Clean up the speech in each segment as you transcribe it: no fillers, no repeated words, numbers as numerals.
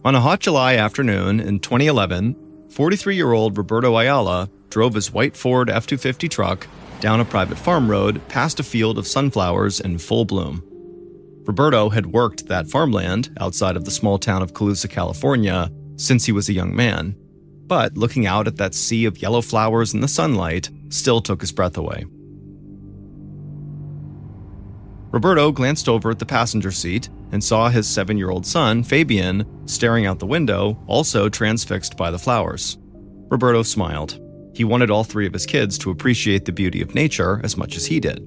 On a hot July afternoon in 2011, 43-year-old Roberto Ayala drove his white Ford F-250 truck down a private farm road past a field of sunflowers in full bloom. Roberto had worked that farmland outside of the small town of Colusa, California, since he was a young man, but looking out at that sea of yellow flowers in the sunlight still took his breath away. Roberto glanced over at the passenger seat and saw his 7-year-old son, Fabian, staring out the window, also transfixed by the flowers. Roberto smiled. He wanted all three of his kids to appreciate the beauty of nature as much as he did.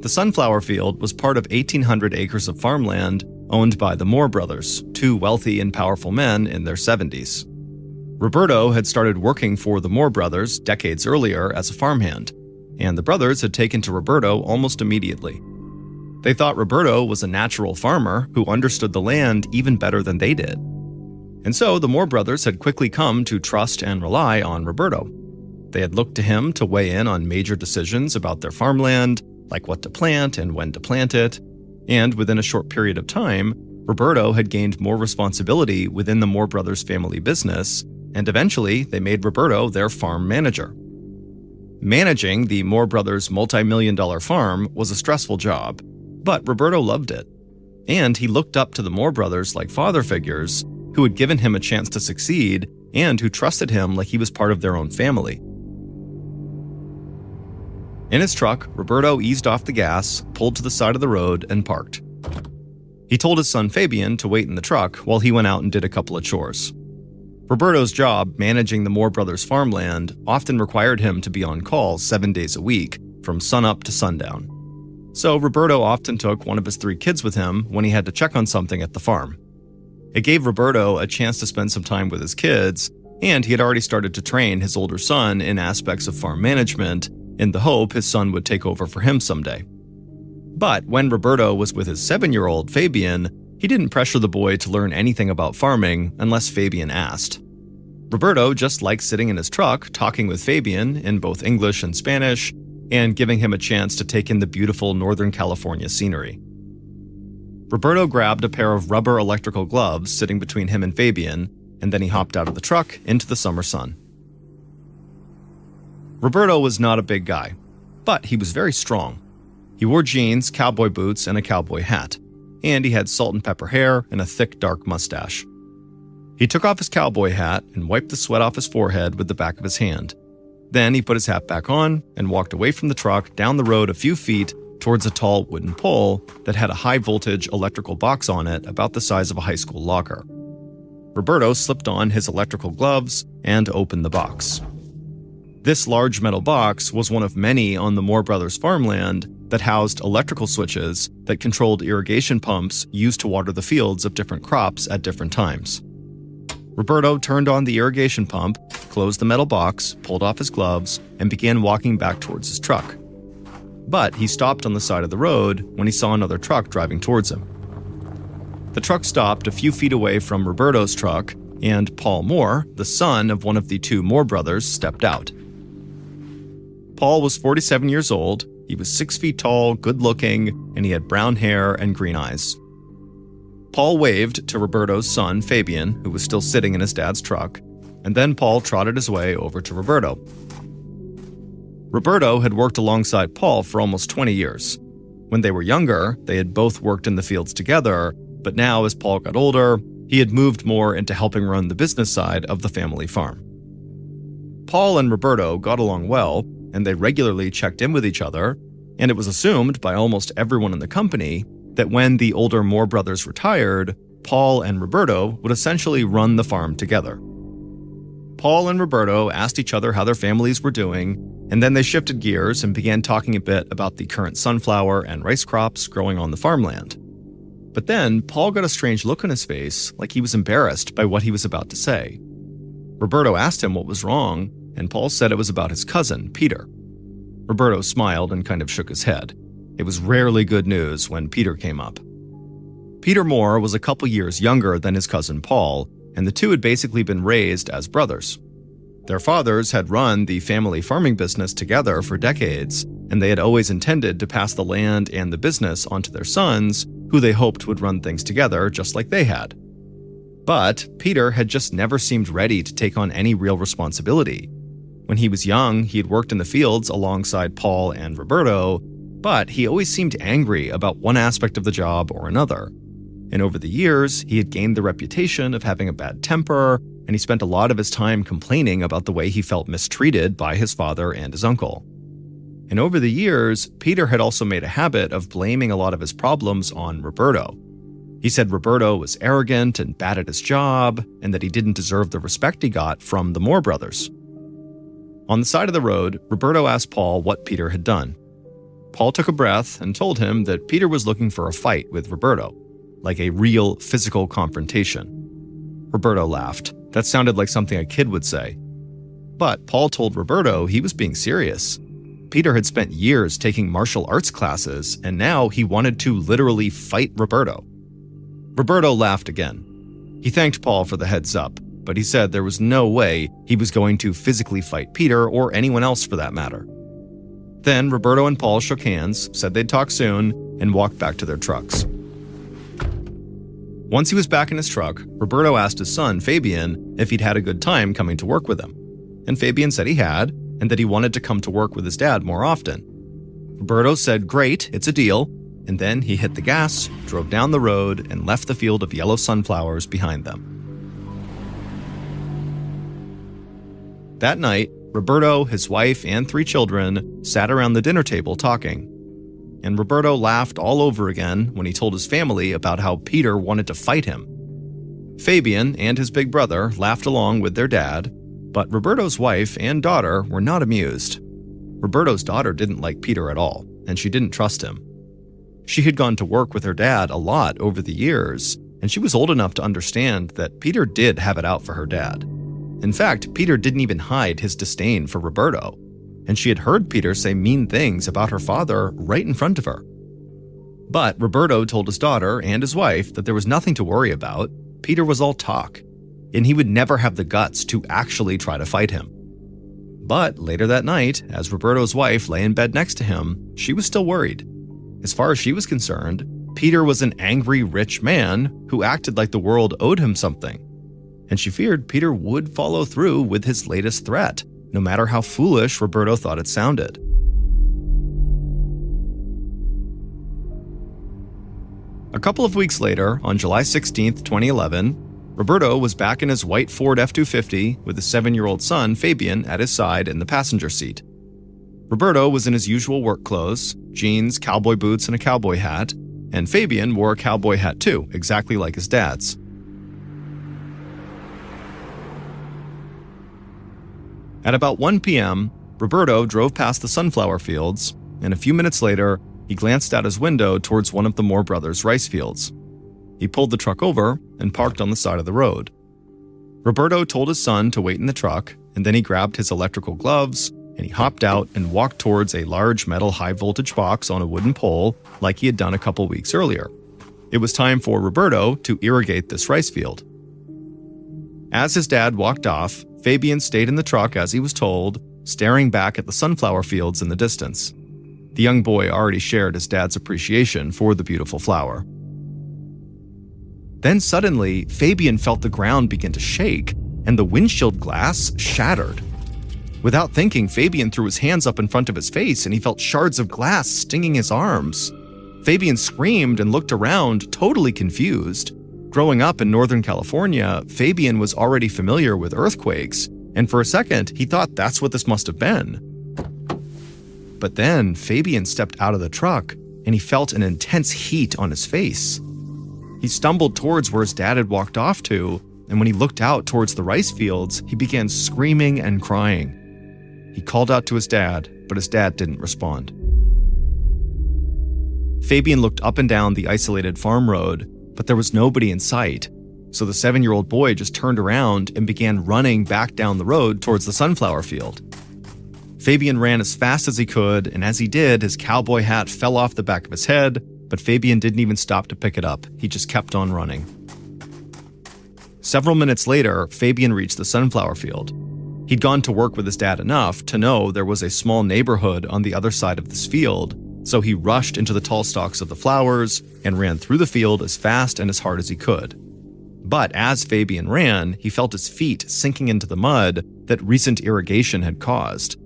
The sunflower field was part of 1,800 acres of farmland owned by the Moore brothers, two wealthy and powerful men in their 70s. Roberto had started working for the Moore brothers decades earlier as a farmhand, and the brothers had taken to Roberto almost immediately. They thought Roberto was a natural farmer who understood the land even better than they did. And so the Moore brothers had quickly come to trust and rely on Roberto. They had looked to him to weigh in on major decisions about their farmland, like what to plant and when to plant it. And within a short period of time, Roberto had gained more responsibility within the Moore brothers' family business, and eventually they made Roberto their farm manager. Managing the Moore brothers' multi-million-dollar farm was a stressful job, but Roberto loved it. And he looked up to the Moore brothers like father figures who had given him a chance to succeed and who trusted him like he was part of their own family. In his truck, Roberto eased off the gas, pulled to the side of the road, and parked. He told his son Fabian to wait in the truck while he went out and did a couple of chores. Roberto's job, managing the Moore brothers' farmland, often required him to be on call 7 days a week, from sunup to sundown. So Roberto often took one of his 3 kids with him when he had to check on something at the farm. It gave Roberto a chance to spend some time with his kids, and he had already started to train his older son in aspects of farm management, in the hope his son would take over for him someday. But when Roberto was with his 7-year-old Fabian, he didn't pressure the boy to learn anything about farming unless Fabian asked. Roberto just liked sitting in his truck talking with Fabian in both English and Spanish, and giving him a chance to take in the beautiful Northern California scenery. Roberto grabbed a pair of rubber electrical gloves sitting between him and Fabian, and then he hopped out of the truck into the summer sun. Roberto was not a big guy, but he was very strong. He wore jeans, cowboy boots, and a cowboy hat, and he had salt and pepper hair and a thick, dark mustache. He took off his cowboy hat and wiped the sweat off his forehead with the back of his hand. Then he put his hat back on and walked away from the truck down the road a few feet towards a tall wooden pole that had a high-voltage electrical box on it about the size of a high school locker. Roberto slipped on his electrical gloves and opened the box. This large metal box was one of many on the Moore brothers' farmland that housed electrical switches that controlled irrigation pumps used to water the fields of different crops at different times. Roberto turned on the irrigation pump, closed the metal box, pulled off his gloves, and began walking back towards his truck. But he stopped on the side of the road when he saw another truck driving towards him. The truck stopped a few feet away from Roberto's truck, and Paul Moore, the son of one of the 2 Moore brothers, stepped out. Paul was 47 years old, he was 6 feet tall, good-looking, and he had brown hair and green eyes. Paul waved to Roberto's son, Fabian, who was still sitting in his dad's truck, and then Paul trotted his way over to Roberto. Roberto had worked alongside Paul for almost 20 years. When they were younger, they had both worked in the fields together, but now as Paul got older, he had moved more into helping run the business side of the family farm. Paul and Roberto got along well, and they regularly checked in with each other, and it was assumed by almost everyone in the company that when the older Moore brothers retired, Paul and Roberto would essentially run the farm together. Paul and Roberto asked each other how their families were doing, and then they shifted gears and began talking a bit about the current sunflower and rice crops growing on the farmland. But then Paul got a strange look on his face, like he was embarrassed by what he was about to say. Roberto asked him what was wrong, and Paul said it was about his cousin, Peter. Roberto smiled and kind of shook his head. It was rarely good news when Peter came up. Peter Moore was a couple years younger than his cousin Paul, and the two had basically been raised as brothers. Their fathers had run the family farming business together for decades, and they had always intended to pass the land and the business onto their sons, who they hoped would run things together just like they had. But Peter had just never seemed ready to take on any real responsibility. When he was young, he had worked in the fields alongside Paul and Roberto, but he always seemed angry about one aspect of the job or another. And over the years, he had gained the reputation of having a bad temper, and he spent a lot of his time complaining about the way he felt mistreated by his father and his uncle. And over the years, Peter had also made a habit of blaming a lot of his problems on Roberto. He said Roberto was arrogant and bad at his job, and that he didn't deserve the respect he got from the Moore brothers. On the side of the road, Roberto asked Paul what Peter had done. Paul took a breath and told him that Peter was looking for a fight with Roberto, like a real physical confrontation. Roberto laughed. That sounded like something a kid would say. But Paul told Roberto he was being serious. Peter had spent years taking martial arts classes, and now he wanted to literally fight Roberto. Roberto laughed again. He thanked Paul for the heads up, but he said there was no way he was going to physically fight Peter or anyone else for that matter. Then Roberto and Paul shook hands, said they'd talk soon, and walked back to their trucks. Once he was back in his truck, Roberto asked his son, Fabian, if he'd had a good time coming to work with him. And Fabian said he had, and that he wanted to come to work with his dad more often. Roberto said, "Great, it's a deal," and then he hit the gas, drove down the road, and left the field of yellow sunflowers behind them. That night, Roberto, his wife, and 3 children sat around the dinner table talking. And Roberto laughed all over again when he told his family about how Peter wanted to fight him. Fabian and his big brother laughed along with their dad, but Roberto's wife and daughter were not amused. Roberto's daughter didn't like Peter at all, and she didn't trust him. She had gone to work with her dad a lot over the years, and she was old enough to understand that Peter did have it out for her dad. In fact, Peter didn't even hide his disdain for Roberto, and she had heard Peter say mean things about her father right in front of her. But Roberto told his daughter and his wife that there was nothing to worry about. Peter was all talk, and he would never have the guts to actually try to fight him. But later that night, as Roberto's wife lay in bed next to him, she was still worried. As far as she was concerned, Peter was an angry rich man who acted like the world owed him something. And she feared Peter would follow through with his latest threat, no matter how foolish Roberto thought it sounded. A couple of weeks later, on July 16, 2011, Roberto was back in his white Ford F-250 with his 7-year-old son, Fabian, at his side in the passenger seat. Roberto was in his usual work clothes, jeans, cowboy boots, and a cowboy hat, and Fabian wore a cowboy hat too, exactly like his dad's. At about 1 p.m., Roberto drove past the sunflower fields, and a few minutes later, he glanced out his window towards one of the Moore brothers' rice fields. He pulled the truck over and parked on the side of the road. Roberto told his son to wait in the truck, and then he grabbed his electrical gloves, and he hopped out and walked towards a large metal high-voltage box on a wooden pole like he had done a couple weeks earlier. It was time for Roberto to irrigate this rice field. As his dad walked off, Fabian stayed in the truck as he was told, staring back at the sunflower fields in the distance. The young boy already shared his dad's appreciation for the beautiful flower. Then suddenly, Fabian felt the ground begin to shake, and the windshield glass shattered. Without thinking, Fabian threw his hands up in front of his face, and he felt shards of glass stinging his arms. Fabian screamed and looked around, totally confused. Growing up in Northern California, Fabian was already familiar with earthquakes, and for a second, he thought that's what this must have been. But then, Fabian stepped out of the truck, and he felt an intense heat on his face. He stumbled towards where his dad had walked off to, and when he looked out towards the rice fields, he began screaming and crying. He called out to his dad, but his dad didn't respond. Fabian looked up and down the isolated farm road, but there was nobody in sight, so the 7-year-old boy just turned around and began running back down the road towards the sunflower field. Fabian ran as fast as he could, and as he did, his cowboy hat fell off the back of his head, but Fabian didn't even stop to pick it up. He just kept on running. Several minutes later, Fabian reached the sunflower field. He'd gone to work with his dad enough to know there was a small neighborhood on the other side of this field, so he rushed into the tall stalks of the flowers and ran through the field as fast and as hard as he could. But as Fabian ran, he felt his feet sinking into the mud that recent irrigation had caused.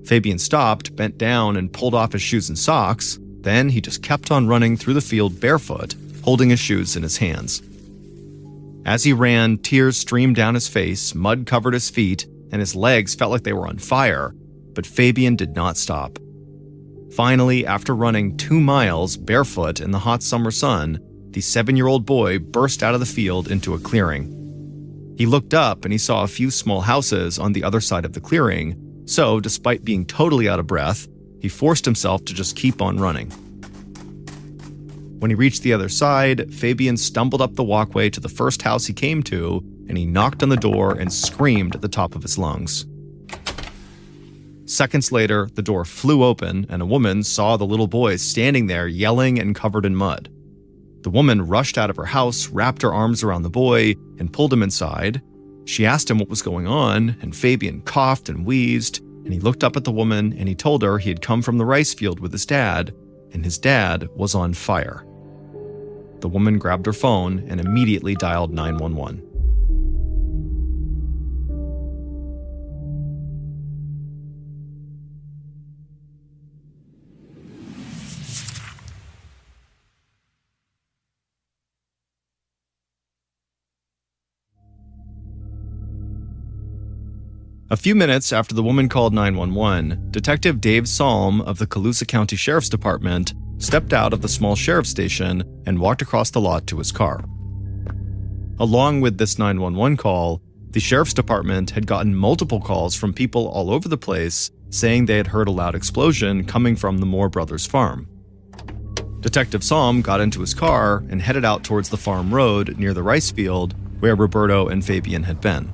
Fabian stopped, bent down, and pulled off his shoes and socks. Then he just kept on running through the field barefoot, holding his shoes in his hands. As he ran, tears streamed down his face, mud covered his feet, and his legs felt like they were on fire. But Fabian did not stop. Finally, after running 2 miles barefoot in the hot summer sun, the 7-year-old boy burst out of the field into a clearing. He looked up and he saw a few small houses on the other side of the clearing, so despite being totally out of breath, he forced himself to just keep on running. When he reached the other side, Fabian stumbled up the walkway to the first house he came to, and he knocked on the door and screamed at the top of his lungs. Seconds later, the door flew open and a woman saw the little boy standing there yelling and covered in mud. The woman rushed out of her house, wrapped her arms around the boy, and pulled him inside. She asked him what was going on, and Fabian coughed and wheezed, and he looked up at the woman and he told her he had come from the rice field with his dad, and his dad was on fire. The woman grabbed her phone and immediately dialed 911. A few minutes after the woman called 911, Detective Dave Salm of the Colusa County Sheriff's Department stepped out of the small sheriff's station and walked across the lot to his car. Along with this 911 call, the sheriff's department had gotten multiple calls from people all over the place saying they had heard a loud explosion coming from the Moore Brothers farm. Detective Salm got into his car and headed out towards the farm road near the rice field where Roberto and Fabian had been.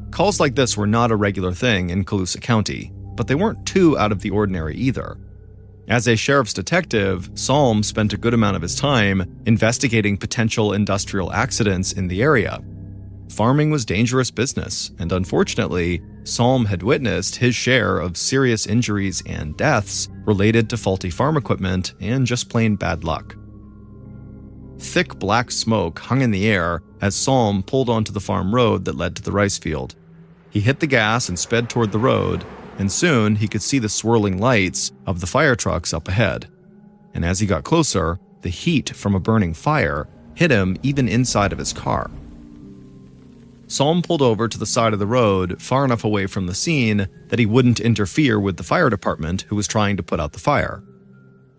Calls like this were not a regular thing in Colusa County, but they weren't too out of the ordinary either. As a sheriff's detective, Salm spent a good amount of his time investigating potential industrial accidents in the area. Farming was dangerous business, and unfortunately, Salm had witnessed his share of serious injuries and deaths related to faulty farm equipment and just plain bad luck. Thick black smoke hung in the air as Salm pulled onto the farm road that led to the rice field. He hit the gas and sped toward the road, and soon he could see the swirling lights of the fire trucks up ahead. And as he got closer, the heat from a burning fire hit him even inside of his car. Salm pulled over to the side of the road, far enough away from the scene that he wouldn't interfere with the fire department who was trying to put out the fire.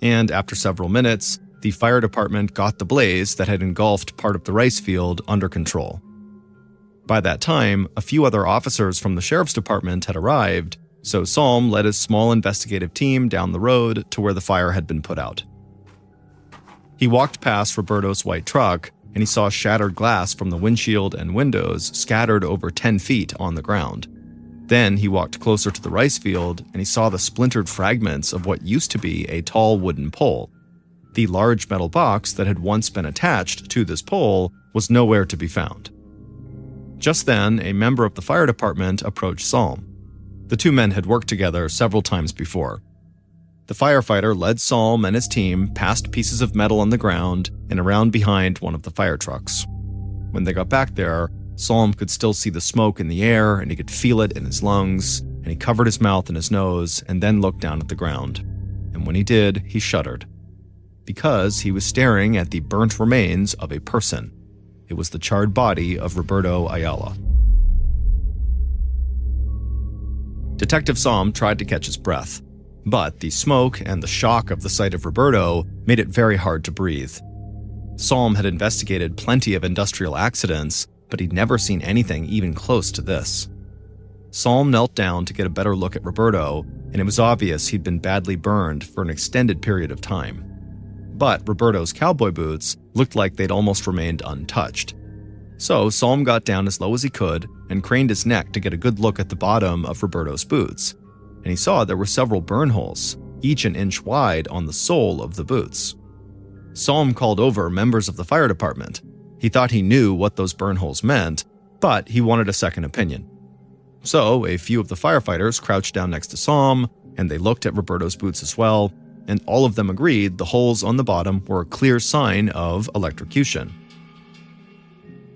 And after several minutes, the fire department got the blaze that had engulfed part of the rice field under control. By that time, a few other officers from the sheriff's department had arrived, so Salm led his small investigative team down the road to where the fire had been put out. He walked past Roberto's white truck, and he saw shattered glass from the windshield and windows scattered over 10 feet on the ground. Then he walked closer to the rice field, and he saw the splintered fragments of what used to be a tall wooden pole. The large metal box that had once been attached to this pole was nowhere to be found. Just then, a member of the fire department approached Salm. The two men had worked together several times before. The firefighter led Salm and his team past pieces of metal on the ground and around behind one of the fire trucks. When they got back there, Salm could still see the smoke in the air and he could feel it in his lungs, and he covered his mouth and his nose and then looked down at the ground. And when he did, he shuddered. Because he was staring at the burnt remains of a person. It was the charred body of Roberto Ayala. Detective Salm tried to catch his breath, but the smoke and the shock of the sight of Roberto made it very hard to breathe. Salm had investigated plenty of industrial accidents, but he'd never seen anything even close to this. Salm knelt down to get a better look at Roberto, and it was obvious he'd been badly burned for an extended period of time. But Roberto's cowboy boots looked like they'd almost remained untouched. So Salm got down as low as he could and craned his neck to get a good look at the bottom of Roberto's boots. And he saw there were several burn holes, each an inch wide on the sole of the boots. Salm called over members of the fire department. He thought he knew what those burn holes meant, but he wanted a second opinion. So a few of the firefighters crouched down next to Salm, and they looked at Roberto's boots as well, and all of them agreed the holes on the bottom were a clear sign of electrocution.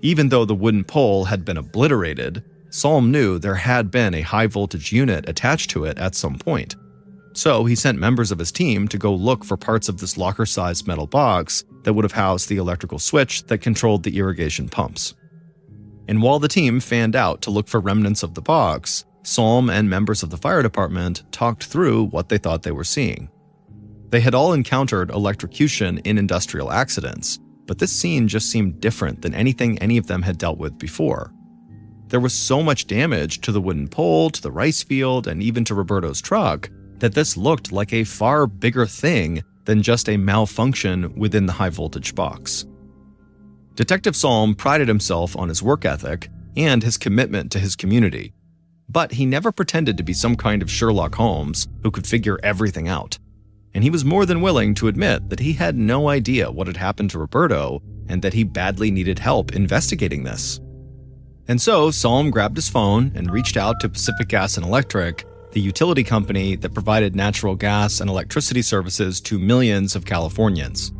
Even though the wooden pole had been obliterated, Salm knew there had been a high-voltage unit attached to it at some point. So he sent members of his team to go look for parts of this locker-sized metal box that would have housed the electrical switch that controlled the irrigation pumps. And while the team fanned out to look for remnants of the box, Salm and members of the fire department talked through what they thought they were seeing. They had all encountered electrocution in industrial accidents, but this scene just seemed different than anything any of them had dealt with before. There was so much damage to the wooden pole, to the rice field, and even to Roberto's truck that this looked like a far bigger thing than just a malfunction within the high-voltage box. Detective Salm prided himself on his work ethic and his commitment to his community, but he never pretended to be some kind of Sherlock Holmes who could figure everything out. And he was more than willing to admit that he had no idea what had happened to Roberto and that he badly needed help investigating this. And so Salm grabbed his phone and reached out to Pacific Gas and Electric, the utility company that provided natural gas and electricity services to millions of Californians.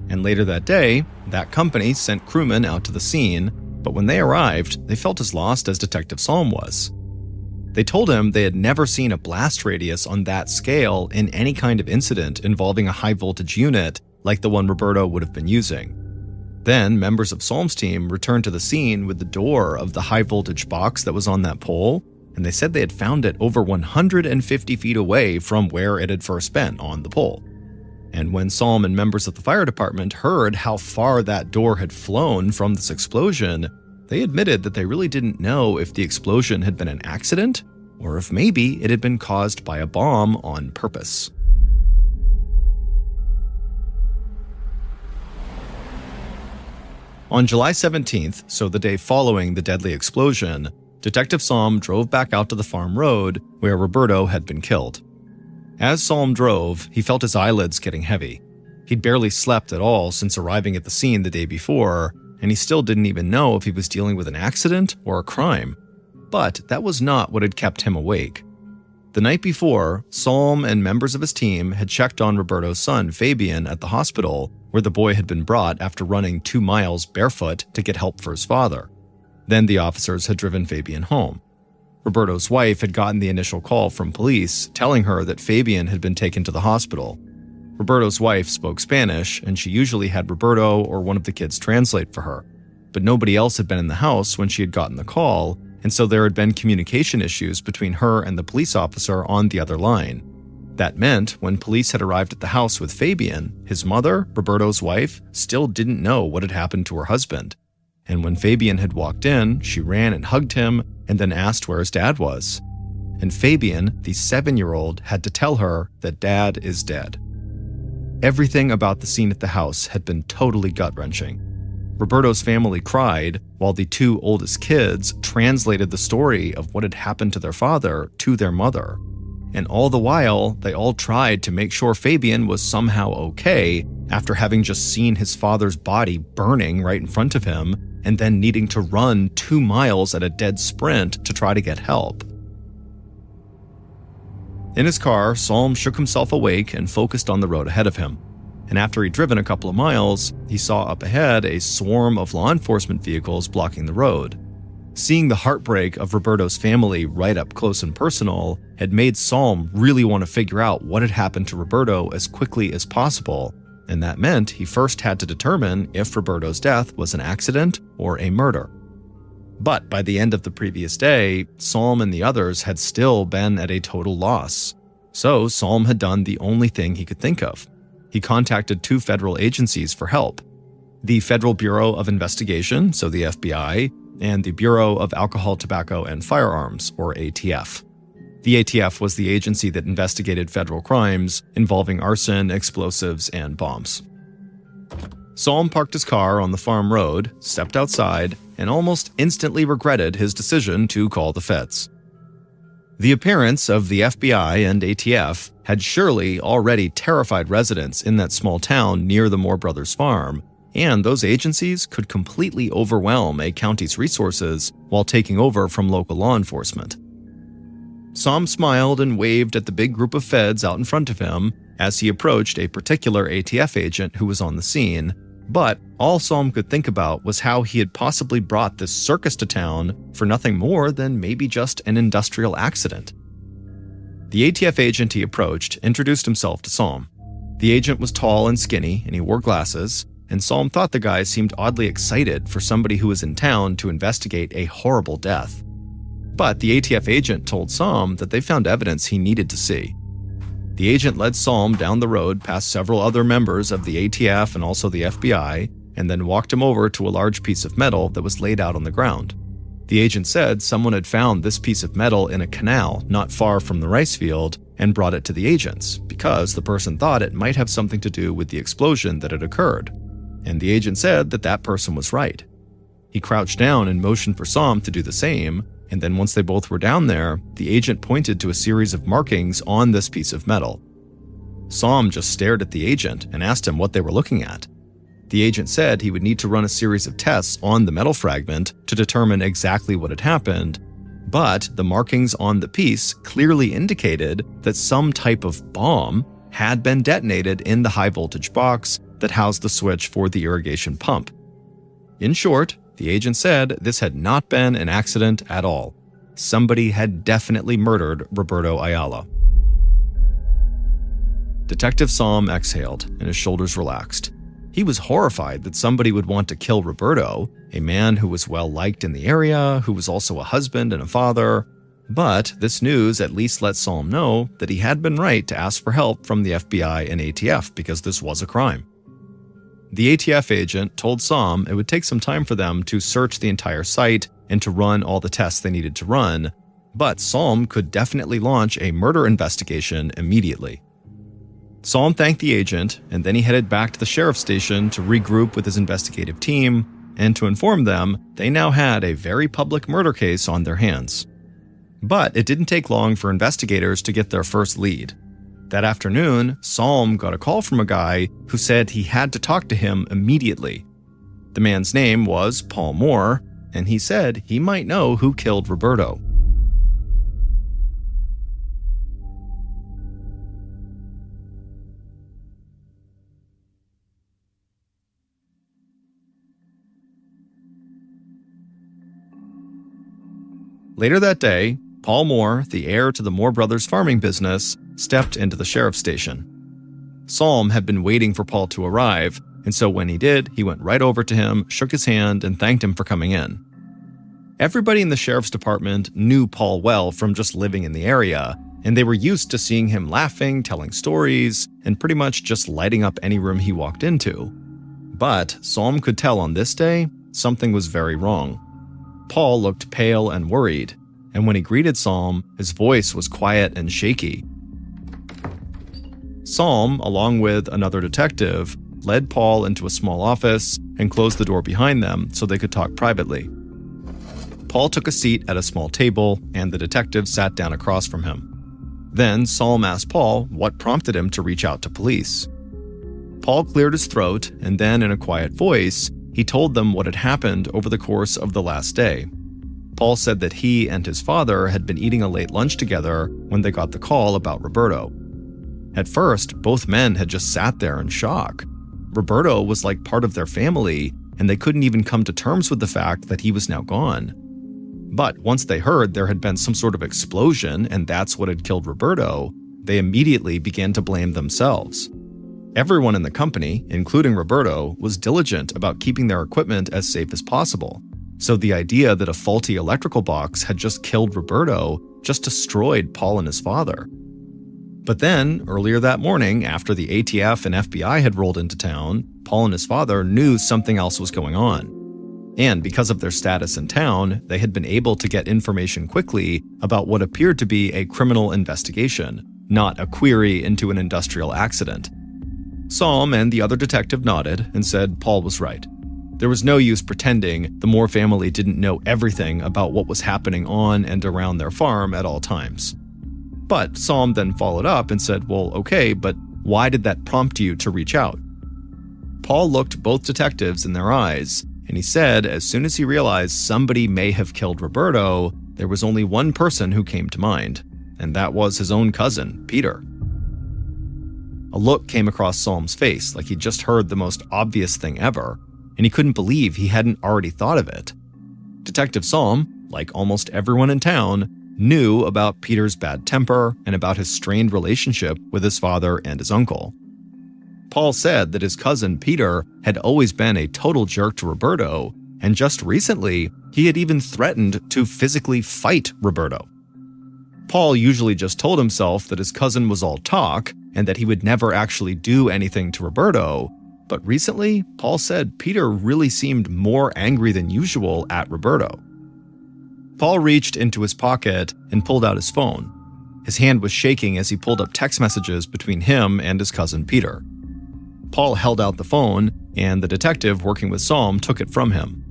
And later that day, that company sent crewmen out to the scene, but when they arrived, they felt as lost as Detective Salm was. They told him they had never seen a blast radius on that scale in any kind of incident involving a high-voltage unit like the one Roberto would have been using. Then, members of Salm's team returned to the scene with the door of the high-voltage box that was on that pole, and they said they had found it over 150 feet away from where it had first been on the pole. And when Salm and members of the fire department heard how far that door had flown from this explosion, they admitted that they really didn't know if the explosion had been an accident or if maybe it had been caused by a bomb on purpose. On July 17th, so the day following the deadly explosion, Detective Salm drove back out to the farm road where Roberto had been killed. As Salm drove, he felt his eyelids getting heavy. He'd barely slept at all since arriving at the scene the day before, and he still didn't even know if he was dealing with an accident or a crime. But that was not what had kept him awake. The night before, Salm and members of his team had checked on Roberto's son, Fabian, at the hospital, where the boy had been brought after running 2 miles barefoot to get help for his father. Then the officers had driven Fabian home. Roberto's wife had gotten the initial call from police telling her that Fabian had been taken to the hospital. Roberto's wife spoke Spanish, and she usually had Roberto or one of the kids translate for her. But nobody else had been in the house when she had gotten the call, and so there had been communication issues between her and the police officer on the other line. That meant when police had arrived at the house with Fabian, his mother, Roberto's wife, still didn't know what had happened to her husband. And when Fabian had walked in, she ran and hugged him and then asked where his dad was. And Fabian, the 7-year-old, had to tell her that dad is dead. Everything about the scene at the house had been totally gut-wrenching. Roberto's family cried, while the 2 oldest kids translated the story of what had happened to their father to their mother. And all the while, they all tried to make sure Fabian was somehow okay after having just seen his father's body burning right in front of him and then needing to run 2 miles at a dead sprint to try to get help. In his car, Salm shook himself awake and focused on the road ahead of him. And after he'd driven a couple of miles, he saw up ahead a swarm of law enforcement vehicles blocking the road. Seeing the heartbreak of Roberto's family right up close and personal had made Salm really want to figure out what had happened to Roberto as quickly as possible, and that meant he first had to determine if Roberto's death was an accident or a murder. But by the end of the previous day, Salm and the others had still been at a total loss. So Salm had done the only thing he could think of. He contacted 2 federal agencies for help: the Federal Bureau of Investigation, so the FBI, and the Bureau of Alcohol, Tobacco, and Firearms, or ATF. The ATF was the agency that investigated federal crimes involving arson, explosives, and bombs. Salm parked his car on the farm road, stepped outside, and almost instantly regretted his decision to call the feds. The appearance of the FBI and ATF had surely already terrified residents in that small town near the Moore Brothers farm, and those agencies could completely overwhelm a county's resources while taking over from local law enforcement. Salm smiled and waved at the big group of feds out in front of him as he approached a particular ATF agent who was on the scene, But all Salm could think about was how he had possibly brought this circus to town for nothing more than maybe just an industrial accident. The ATF agent he approached introduced himself to Salm. The agent was tall and skinny, and he wore glasses, and Salm thought the guy seemed oddly excited for somebody who was in town to investigate a horrible death. But the ATF agent told Salm that they found evidence he needed to see. The agent led Salm down the road past several other members of the ATF and also the FBI, and then walked him over to a large piece of metal that was laid out on the ground. The agent said someone had found this piece of metal in a canal not far from the rice field and brought it to the agents because the person thought it might have something to do with the explosion that had occurred. And the agent said that that person was right. He crouched down and motioned for Salm to do the same, and then once they both were down there, the agent pointed to a series of markings on this piece of metal. Salm just stared at the agent and asked him what they were looking at. The agent said he would need to run a series of tests on the metal fragment to determine exactly what had happened, but the markings on the piece clearly indicated that some type of bomb had been detonated in the high-voltage box that housed the switch for the irrigation pump. In short, the agent said this had not been an accident at all. Somebody had definitely murdered Roberto Ayala. Detective Salm exhaled and his shoulders relaxed. He was horrified that somebody would want to kill Roberto, a man who was well liked in the area, who was also a husband and a father. But this news at least let Salm know that he had been right to ask for help from the FBI and ATF because this was a crime. The ATF agent told Salm it would take some time for them to search the entire site and to run all the tests they needed to run, but Salm could definitely launch a murder investigation immediately. Salm thanked the agent, and then he headed back to the sheriff's station to regroup with his investigative team and to inform them they now had a very public murder case on their hands. But it didn't take long for investigators to get their first lead. That afternoon, Salm got a call from a guy who said he had to talk to him immediately. The man's name was Paul Moore, and he said he might know who killed Roberto. Later that day, Paul Moore, the heir to the Moore brothers farming business, stepped into the sheriff's station. Salm had been waiting for Paul to arrive, and so when he did, he went right over to him, shook his hand, and thanked him for coming in. Everybody in the sheriff's department knew Paul well from just living in the area, and they were used to seeing him laughing, telling stories, and pretty much just lighting up any room he walked into. But Salm could tell on this day, something was very wrong. Paul looked pale and worried, and when he greeted Salm, his voice was quiet and shaky. Salm, along with another detective, led Paul into a small office and closed the door behind them so they could talk privately. Paul took a seat at a small table, and the detective sat down across from him. Then Salm asked Paul what prompted him to reach out to police. Paul cleared his throat, and then in a quiet voice, he told them what had happened over the course of the last day. Paul said that he and his father had been eating a late lunch together when they got the call about Roberto. At first, both men had just sat there in shock. Roberto was like part of their family, and they couldn't even come to terms with the fact that he was now gone. But once they heard there had been some sort of explosion and that's what had killed Roberto, they immediately began to blame themselves. Everyone in the company, including Roberto, was diligent about keeping their equipment as safe as possible. So the idea that a faulty electrical box had just killed Roberto just destroyed Paul and his father. But then, earlier that morning, after the ATF and FBI had rolled into town, Paul and his father knew something else was going on. And because of their status in town, they had been able to get information quickly about what appeared to be a criminal investigation, not a query into an industrial accident. Salm and the other detective nodded and said Paul was right. There was no use pretending the Moore family didn't know everything about what was happening on and around their farm at all times. But Salm then followed up and said, well, okay, but why did that prompt you to reach out? Paul looked both detectives in their eyes, and he said as soon as he realized somebody may have killed Roberto, there was only one person who came to mind, and that was his own cousin, Peter. A look came across Saul's face like he'd just heard the most obvious thing ever, and he couldn't believe he hadn't already thought of it. Detective Saul, like almost everyone in town, knew about Peter's bad temper and about his strained relationship with his father and his uncle. Paul said that his cousin Peter had always been a total jerk to Roberto, and just recently, he had even threatened to physically fight Roberto. Paul usually just told himself that his cousin was all talk and that he would never actually do anything to Roberto, but recently, Paul said Peter really seemed more angry than usual at Roberto. Paul reached into his pocket and pulled out his phone. His hand was shaking as he pulled up text messages between him and his cousin Peter. Paul held out the phone, and the detective working with Saul took it from him.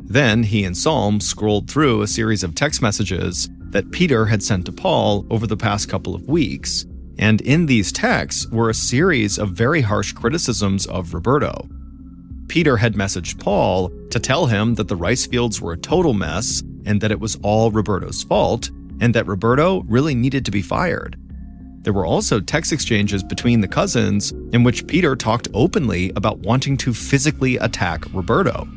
Then he and Saul scrolled through a series of text messages that Peter had sent to Paul over the past couple of weeks, and in these texts were a series of very harsh criticisms of Roberto. Peter had messaged Paul to tell him that the rice fields were a total mess and that it was all Roberto's fault, and that Roberto really needed to be fired. There were also text exchanges between the cousins in which Peter talked openly about wanting to physically attack Roberto.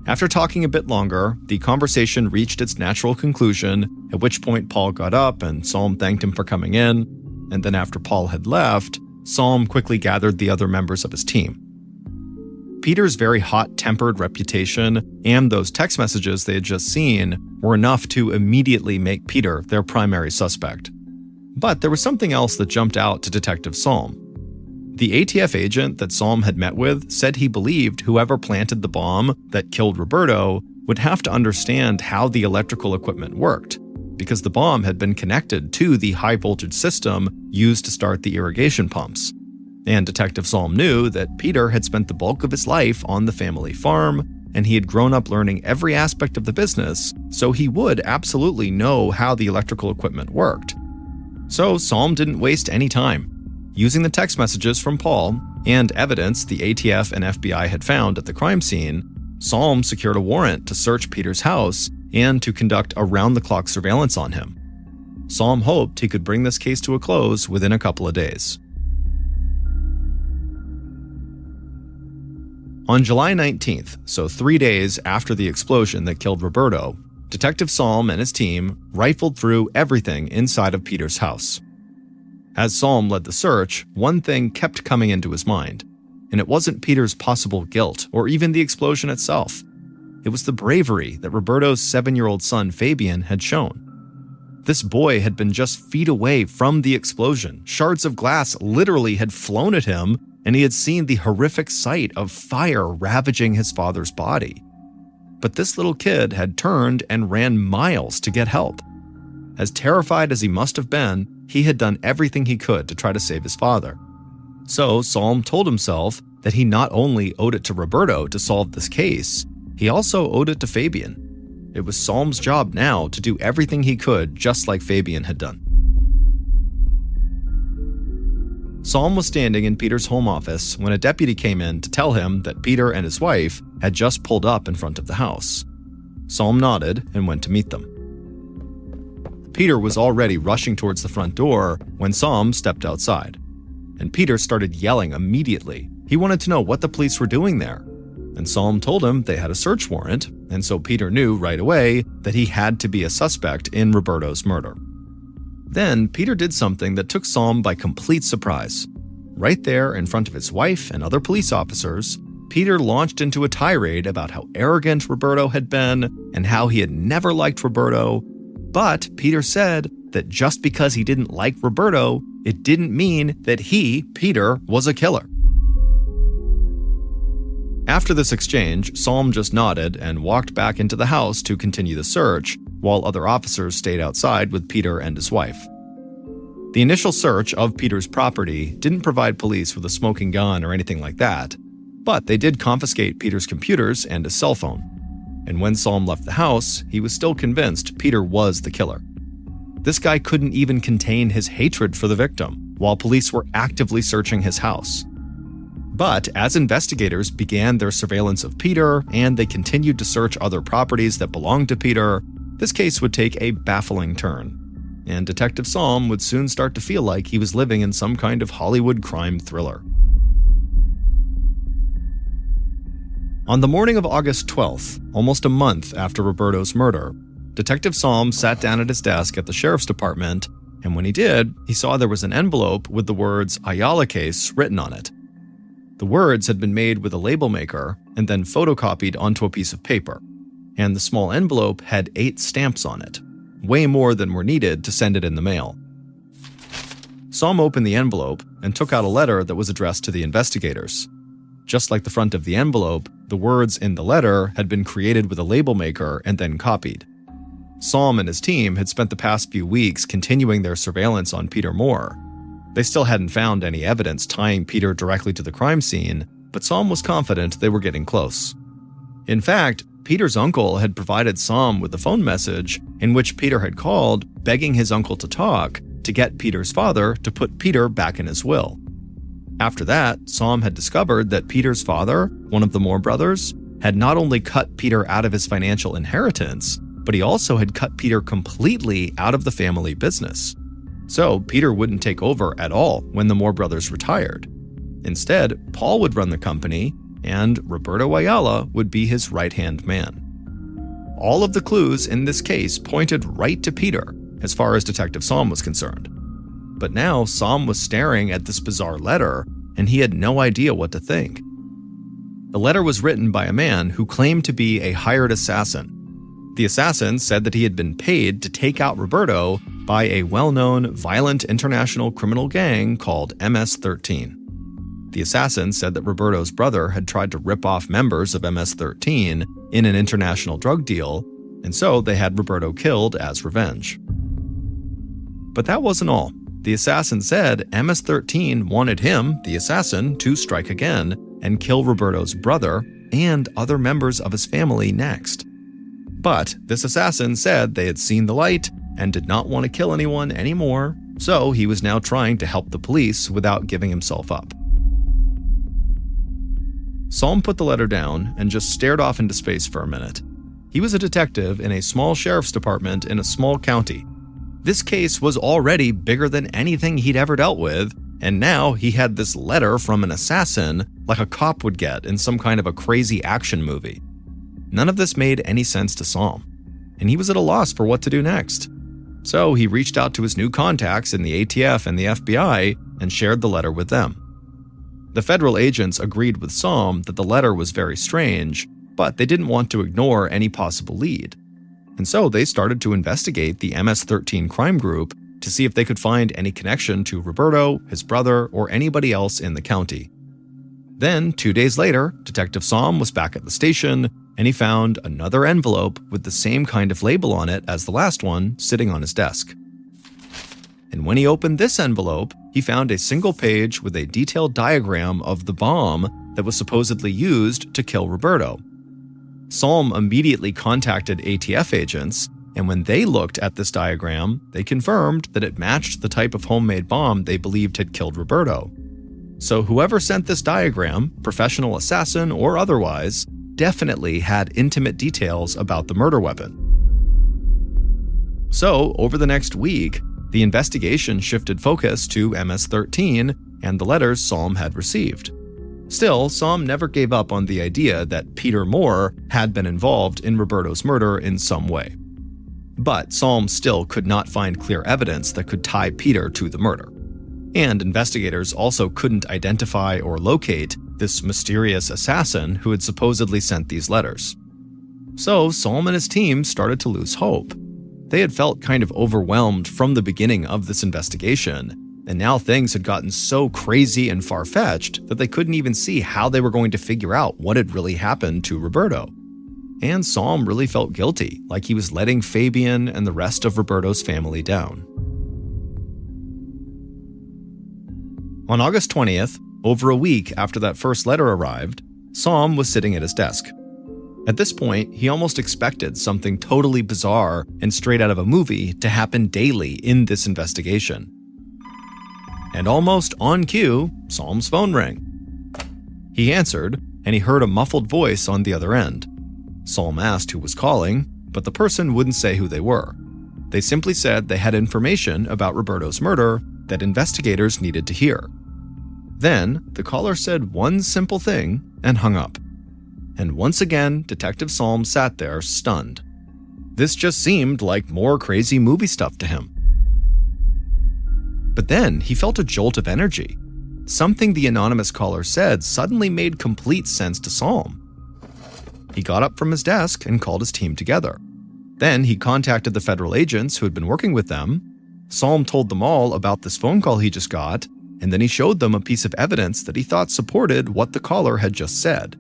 After talking a bit longer, the conversation reached its natural conclusion, at which point Paul got up and Saul thanked him for coming in, and then after Paul had left, Saul quickly gathered the other members of his team. Peter's very hot-tempered reputation and those text messages they had just seen were enough to immediately make Peter their primary suspect. But there was something else that jumped out to Detective Saul. The ATF agent that Saul had met with said he believed whoever planted the bomb that killed Roberto would have to understand how the electrical equipment worked, because the bomb had been connected to the high-voltage system used to start the irrigation pumps. And Detective Saul knew that Peter had spent the bulk of his life on the family farm, and he had grown up learning every aspect of the business, so he would absolutely know how the electrical equipment worked. So Saul didn't waste any time. Using the text messages from Paul and evidence the ATF and FBI had found at the crime scene, Saul secured a warrant to search Peter's house and to conduct around-the-clock surveillance on him. Saul hoped he could bring this case to a close within a couple of days. On July 19th, so 3 days after the explosion that killed Roberto, Detective Saul and his team rifled through everything inside of Peter's house. As Saul led the search, one thing kept coming into his mind, and it wasn't Peter's possible guilt or even the explosion itself. It was the bravery that Roberto's 7-year-old son Fabian had shown. This boy had been just feet away from the explosion. Shards of glass literally had flown at him, and he had seen the horrific sight of fire ravaging his father's body. But this little kid had turned and ran miles to get help. As terrified as he must have been, he had done everything he could to try to save his father. So Saul told himself that he not only owed it to Roberto to solve this case, he also owed it to Fabian. It was Saul's job now to do everything he could, just like Fabian had done. Saul was standing in Peter's home office when a deputy came in to tell him that Peter and his wife had just pulled up in front of the house. Saul nodded and went to meet them. Peter was already rushing towards the front door when Saul stepped outside, and Peter started yelling immediately. He wanted to know what the police were doing there, and Saul told him they had a search warrant, and so Peter knew right away that he had to be a suspect in Roberto's murder. Then Peter did something that took Saul by complete surprise. Right there in front of his wife and other police officers, Peter launched into a tirade about how arrogant Roberto had been and how he had never liked Roberto. But Peter said that just because he didn't like Roberto, it didn't mean that he, Peter, was a killer. After this exchange, Saul just nodded and walked back into the house to continue the search, while other officers stayed outside with Peter and his wife. The initial search of Peter's property didn't provide police with a smoking gun or anything like that, but they did confiscate Peter's computers and his cell phone. And when Saul left the house, he was still convinced Peter was the killer. This guy couldn't even contain his hatred for the victim, while police were actively searching his house. But as investigators began their surveillance of Peter and they continued to search other properties that belonged to Peter, this case would take a baffling turn. and Detective Psalm would soon start to feel like he was living in some kind of Hollywood crime thriller. On the morning of August 12th, almost a month after Roberto's murder, Detective Psalm sat down at his desk at the sheriff's department, and when he did, he saw there was an envelope with the words Ayala case written on it. The words had been made with a label maker and then photocopied onto a piece of paper, and the small envelope had 8 stamps on it, way more than were needed to send it in the mail. Psalm opened the envelope and took out a letter that was addressed to the investigators. Just like the front of the envelope, the words in the letter had been created with a label maker and then copied. Psalm and his team had spent the past few weeks continuing their surveillance on Peter Moore. They still hadn't found any evidence tying Peter directly to the crime scene, but Psalm was confident they were getting close. In fact, Peter's uncle had provided Psalm with a phone message in which Peter had called, begging his uncle to talk to get Peter's father to put Peter back in his will. After that, Psalm had discovered that Peter's father, one of the Moore brothers, had not only cut Peter out of his financial inheritance, but he also had cut Peter completely out of the family business. So Peter wouldn't take over at all when the Moore brothers retired. Instead, Paul would run the company, and Roberto Ayala would be his right-hand man. All of the clues in this case pointed right to Peter, as far as Detective Psalm was concerned. But now Psalm was staring at this bizarre letter, and he had no idea what to think. The letter was written by a man who claimed to be a hired assassin. The assassin said that he had been paid to take out Roberto by a well-known violent international criminal gang called MS-13. The assassin said that Roberto's brother had tried to rip off members of MS-13 in an international drug deal, and so they had Roberto killed as revenge. But that wasn't all. The assassin said MS-13 wanted him, the assassin, to strike again and kill Roberto's brother and other members of his family next. But this assassin said they had seen the light and did not want to kill anyone anymore, so he was now trying to help the police without giving himself up. Psalm put the letter down and just stared off into space for a minute. He was a detective in a small sheriff's department in a small county. This case was already bigger than anything he'd ever dealt with, and now he had this letter from an assassin like a cop would get in some kind of a crazy action movie. None of this made any sense to Psalm, and he was at a loss for what to do next. So he reached out to his new contacts in the ATF and the FBI and shared the letter with them. The federal agents agreed with Psalm that the letter was very strange, but they didn't want to ignore any possible lead. And so they started to investigate the MS-13 crime group to see if they could find any connection to Roberto, his brother, or anybody else in the county. Then, 2 days later, Detective Psalm was back at the station, and he found another envelope with the same kind of label on it as the last one sitting on his desk. And when he opened this envelope, he found a single page with a detailed diagram of the bomb that was supposedly used to kill Roberto. Psalm immediately contacted ATF agents, and when they looked at this diagram, they confirmed that it matched the type of homemade bomb they believed had killed Roberto. So whoever sent this diagram, professional assassin or otherwise, definitely had intimate details about the murder weapon. So, over the next week, the investigation shifted focus to MS-13 and the letters Psalm had received. Still, Psalm never gave up on the idea that Peter Moore had been involved in Roberto's murder in some way. But Psalm still could not find clear evidence that could tie Peter to the murder. And investigators also couldn't identify or locate this mysterious assassin who had supposedly sent these letters. So Psalm and his team started to lose hope. They had felt kind of overwhelmed from the beginning of this investigation, and now things had gotten so crazy and far-fetched that they couldn't even see how they were going to figure out what had really happened to Roberto. And Psalm really felt guilty, like he was letting Fabian and the rest of Roberto's family down. On August 20th, over a week after that first letter arrived, Psalm was sitting at his desk. At this point, he almost expected something totally bizarre and straight out of a movie to happen daily in this investigation. And almost on cue, Psalm's phone rang. He answered, and he heard a muffled voice on the other end. Psalm asked who was calling, but the person wouldn't say who they were. They simply said they had information about Roberto's murder that investigators needed to hear. Then, the caller said one simple thing and hung up. And once again, Detective Salm sat there stunned. This just seemed like more crazy movie stuff to him. But then he felt a jolt of energy. Something the anonymous caller said suddenly made complete sense to Salm. He got up from his desk and called his team together. Then he contacted the federal agents who had been working with them. Salm told them all about this phone call he just got, and then he showed them a piece of evidence that he thought supported what the caller had just said.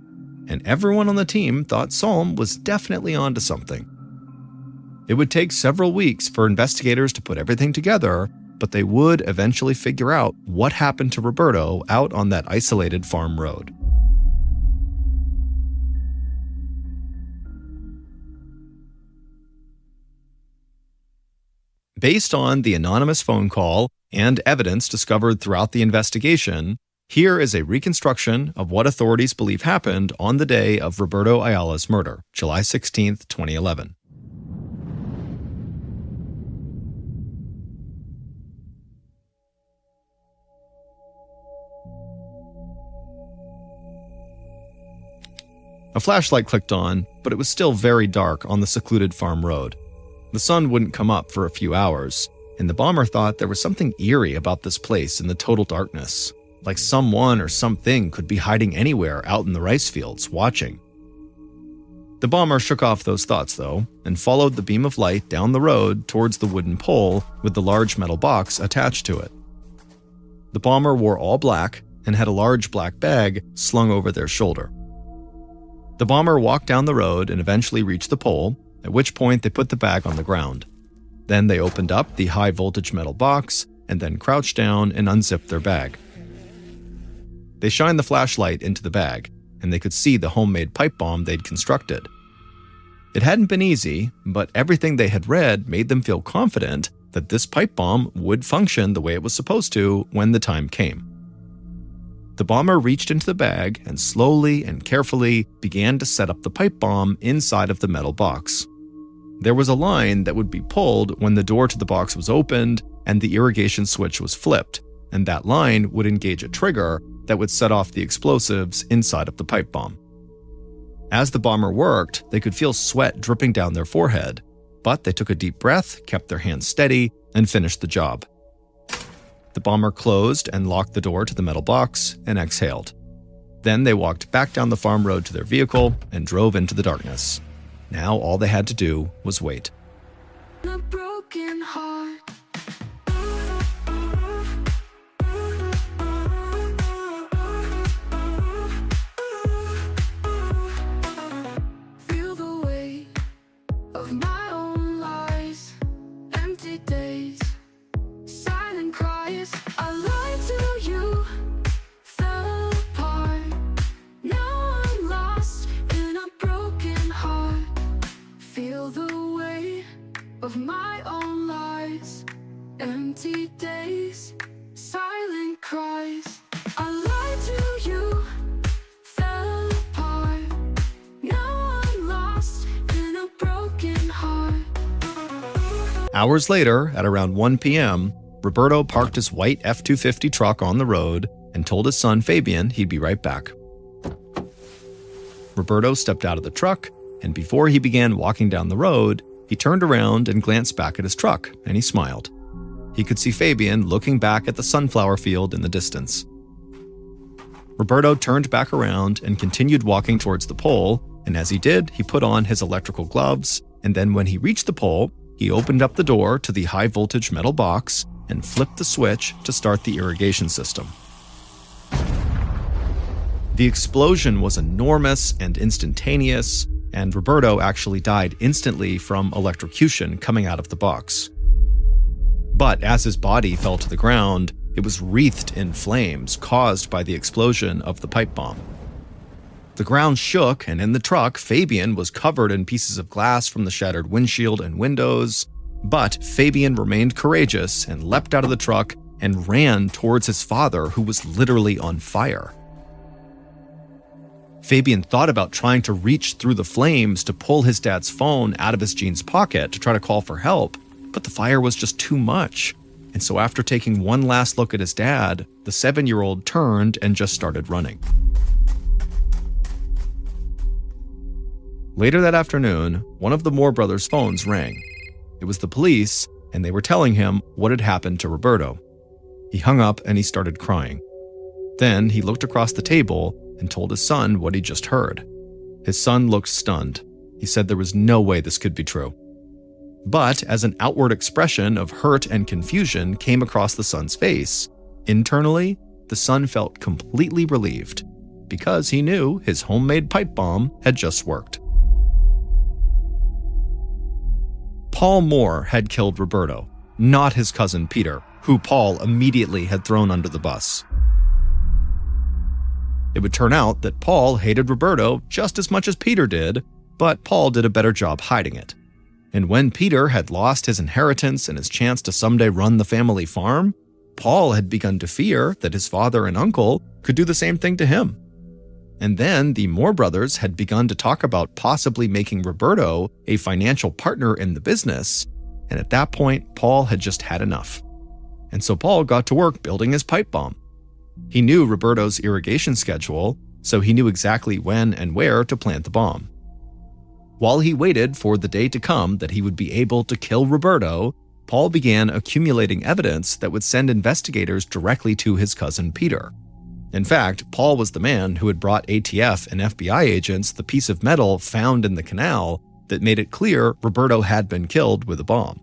And everyone on the team thought Salm was definitely onto something. It would take several weeks for investigators to put everything together, but they would eventually figure out what happened to Roberto out on that isolated farm road. Based on the anonymous phone call and evidence discovered throughout the investigation, here is a reconstruction of what authorities believe happened on the day of Roberto Ayala's murder, July 16, 2011. A flashlight clicked on, but it was still very dark on the secluded farm road. The sun wouldn't come up for a few hours, and the bomber thought there was something eerie about this place in the total darkness, like someone or something could be hiding anywhere out in the rice fields, watching. The bomber shook off those thoughts, though, and followed the beam of light down the road towards the wooden pole with the large metal box attached to it. The bomber wore all black and had a large black bag slung over their shoulder. The bomber walked down the road and eventually reached the pole, at which point they put the bag on the ground. Then they opened up the high-voltage metal box and then crouched down and unzipped their bag. They shined the flashlight into the bag, and they could see the homemade pipe bomb they'd constructed. It hadn't been easy, but everything they had read made them feel confident that this pipe bomb would function the way it was supposed to when the time came. The bomber reached into the bag and slowly and carefully began to set up the pipe bomb inside of the metal box. There was a line that would be pulled when the door to the box was opened and the irrigation switch was flipped, and that line would engage a trigger that would set off the explosives inside of the pipe bomb. As the bomber worked, they could feel sweat dripping down their forehead, but they took a deep breath, kept their hands steady, and finished the job. The bomber closed and locked the door to the metal box and exhaled. Then they walked back down the farm road to their vehicle and drove into the darkness. Now all they had to do was wait. A broken heart. Feel the weight of my own lies, empty days, silent cries. I lied to you, fell apart. Now I'm lost in a broken heart. Feel the weight of my own lies, empty days, silent cries. I lied to you, fell apart. Now I'm lost in a broken heart. Hours later, at around 1 p.m., Roberto parked his white F-250 truck on the road and told his son Fabian he'd be right back. Roberto stepped out of the truck, and before he began walking down the road, he turned around and glanced back at his truck, and he smiled. He could see Fabian looking back at the sunflower field in the distance. Roberto turned back around and continued walking towards the pole, and as he did, he put on his electrical gloves, and then when he reached the pole, he opened up the door to the high-voltage metal box and flipped the switch to start the irrigation system. The explosion was enormous and instantaneous, and Roberto actually died instantly from electrocution coming out of the box. But as his body fell to the ground, it was wreathed in flames caused by the explosion of the pipe bomb. The ground shook, and in the truck, Fabian was covered in pieces of glass from the shattered windshield and windows, but Fabian remained courageous and leapt out of the truck and ran towards his father, who was literally on fire. Fabian thought about trying to reach through the flames to pull his dad's phone out of his jeans pocket to try to call for help, But the fire was just too much. And so after taking one last look at his dad, the 7-year-old turned and just started running. Later that afternoon, one of the Moore brothers' phones rang. It was the police, and they were telling him what had happened to Roberto. He hung up and he started crying. Then he looked across the table and told his son what he just heard. His son looked stunned. He said there was no way this could be true. But as an outward expression of hurt and confusion came across the son's face, internally, the son felt completely relieved because he knew his homemade pipe bomb had just worked. Paul Moore had killed Roberto, not his cousin Peter, who Paul immediately had thrown under the bus. It would turn out that Paul hated Roberto just as much as Peter did, but Paul did a better job hiding it. And when Peter had lost his inheritance and his chance to someday run the family farm, Paul had begun to fear that his father and uncle could do the same thing to him. And then the Moore brothers had begun to talk about possibly making Roberto a financial partner in the business, and at that point, Paul had just had enough. And so Paul got to work building his pipe bomb. He knew Roberto's irrigation schedule, so he knew exactly when and where to plant the bomb. While he waited for the day to come that he would be able to kill Roberto, Paul began accumulating evidence that would send investigators directly to his cousin Peter. In fact, Paul was the man who had brought ATF and FBI agents the piece of metal found in the canal that made it clear Roberto had been killed with a bomb.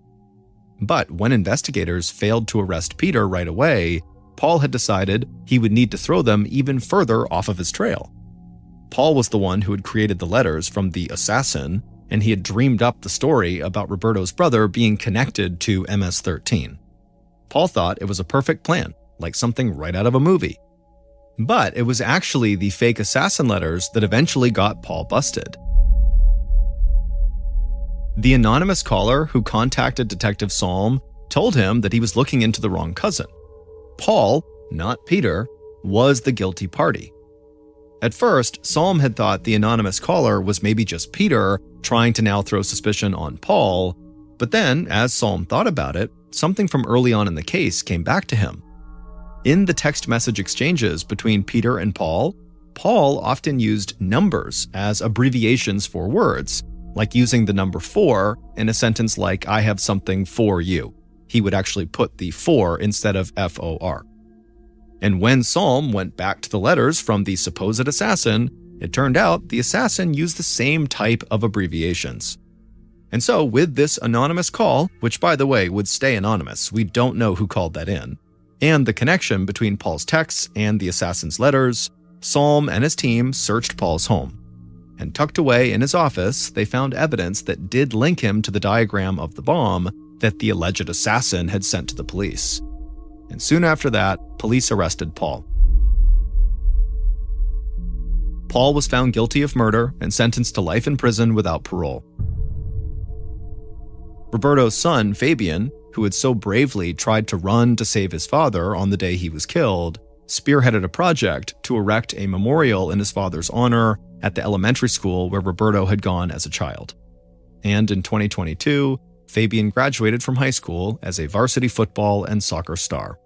But when investigators failed to arrest Peter right away, Paul had decided he would need to throw them even further off of his trail. Paul was the one who had created the letters from the assassin, and he had dreamed up the story about Roberto's brother being connected to MS-13. Paul thought it was a perfect plan, like something right out of a movie. But it was actually the fake assassin letters that eventually got Paul busted. The anonymous caller who contacted Detective Salm told him that he was looking into the wrong cousin. Paul, not Peter, was the guilty party. At first, Salm had thought the anonymous caller was maybe just Peter trying to now throw suspicion on Paul, but then, as Salm thought about it, something from early on in the case came back to him. In the text message exchanges between Peter and Paul often used numbers as abbreviations for words, like using the number 4 in a sentence like, "I have something for you." He would actually put the 4 instead of FOR. And when Salm went back to the letters from the supposed assassin, it turned out the assassin used the same type of abbreviations. And so with this anonymous call, which by the way would stay anonymous, we don't know who called that in, and the connection between Paul's texts and the assassin's letters, Salm and his team searched Paul's home. And tucked away in his office, they found evidence that did link him to the diagram of the bomb that the alleged assassin had sent to the police. And soon after that, police arrested Paul. Paul was found guilty of murder and sentenced to life in prison without parole. Roberto's son, Fabian, who had so bravely tried to run to save his father on the day he was killed, spearheaded a project to erect a memorial in his father's honor at the elementary school where Roberto had gone as a child. And in 2022, Fabian graduated from high school as a varsity football and soccer star.